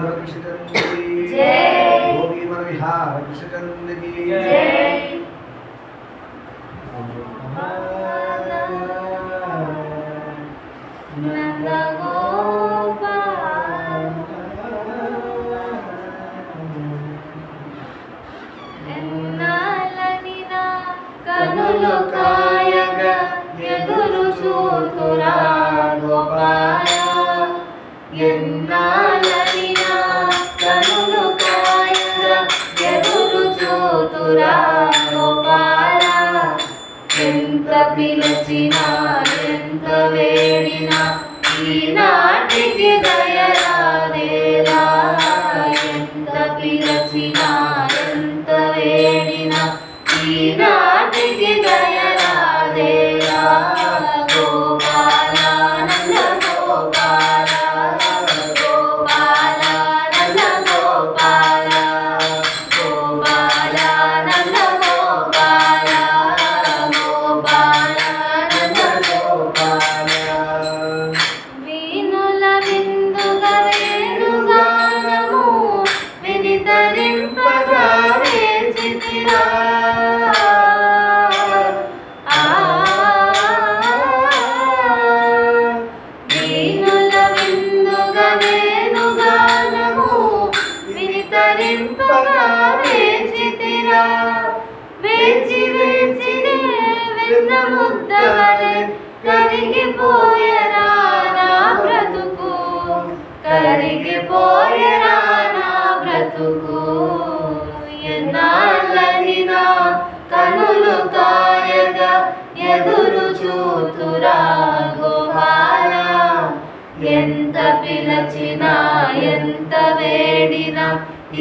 माधव कृष्ण चंद्र की जय। गोपी मन विहार कृष्ण चंद्र की जय। కనులు కాయగా ఎదురు చూతురా గోపాల ఎన్నాళ్ళనినా కనులు కాయగా ఎదురు చూతురా గోపాల ఎంత పిలిచినా ఎంత వేడినా ఈనాటికి దయరాదేలా ఎంత పిలిచినా ఎంత వేడినా ఈనాటికి దయరాదేలా గోపాల నంద గోపాల గోపాల నంద గోపాల గోపాల నంద గోపాల గోపాల నంద గోపాల వీణుల విందుగా వేణుగానము వినితరింపగా వేచితిరా వేచి వేచి వెన్న ముద్దవలె కరిగిపోయరా నా బ్రతుకు కరిగిపోయరా నా బ్రతుకు ఎన్నాళ్ళనినా కనులు కాయగా ఎదురు చూతురా గోపాల ఎంత పిలచినా ఎంత వేడినా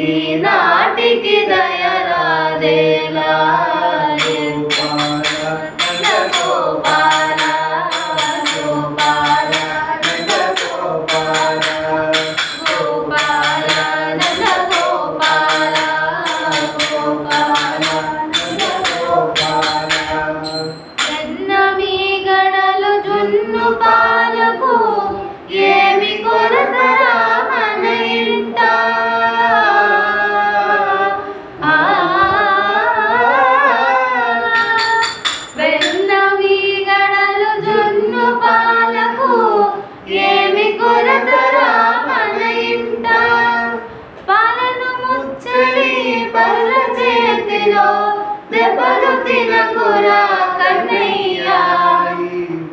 ఈనాటికి దయరాదేలా గోపాల గోపాల నంద గోపాల గోపాల నంద గోపాల గోపాల నంద గోపాల ఎన్న మీ గడలు జున్ను పాలకు ఏమి కొరతరా మన ఇంట వెన్న మీ గడలు జున్ను పాలకు ఏమి కొరతరా మన ఇంట పాలను ముచ్చడి పరుల చేతిలో దెబ్బలు తినకురా కన్నయ్యా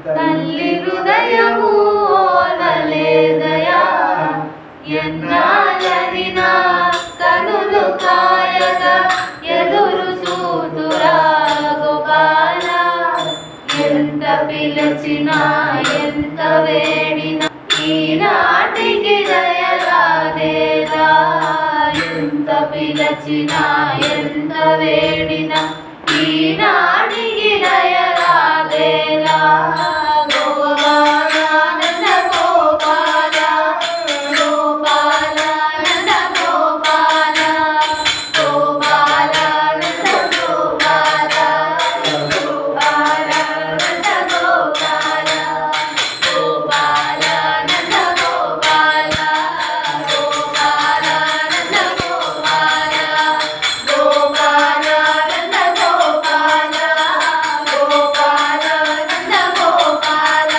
తల్లి హృదయము ఓర్వలేదయా ఎన్నాళ్ళనినా కనులు కాయగా ఎదురు చూతురా గోపాల ఎంత పిలిచినా ఎంత వేడినా ఈనాటికి దయరాదేలా ఎంత పిలిచినా ఎంత వేడినా ఈనాటికి దయరాదేలా గోపాల నంద గోపాల గోపాల నంద గోపాల గోపాల నంద గోపాల గోపాల నంద గోపాల గోపాల నంద గోపాల గోపాల నంద గోపాల గోపాల నంద గోపాల గోపాల నంద గోపాల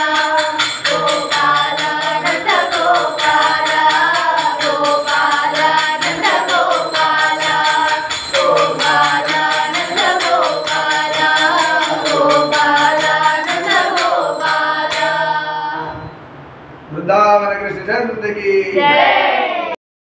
గోపాల నంద గోపాల గోపాల నంద గోపాల గోపాల నంద గోపాల గోపాల నంద గోపాల वृंदावन कृष्ण चंद्र की जय।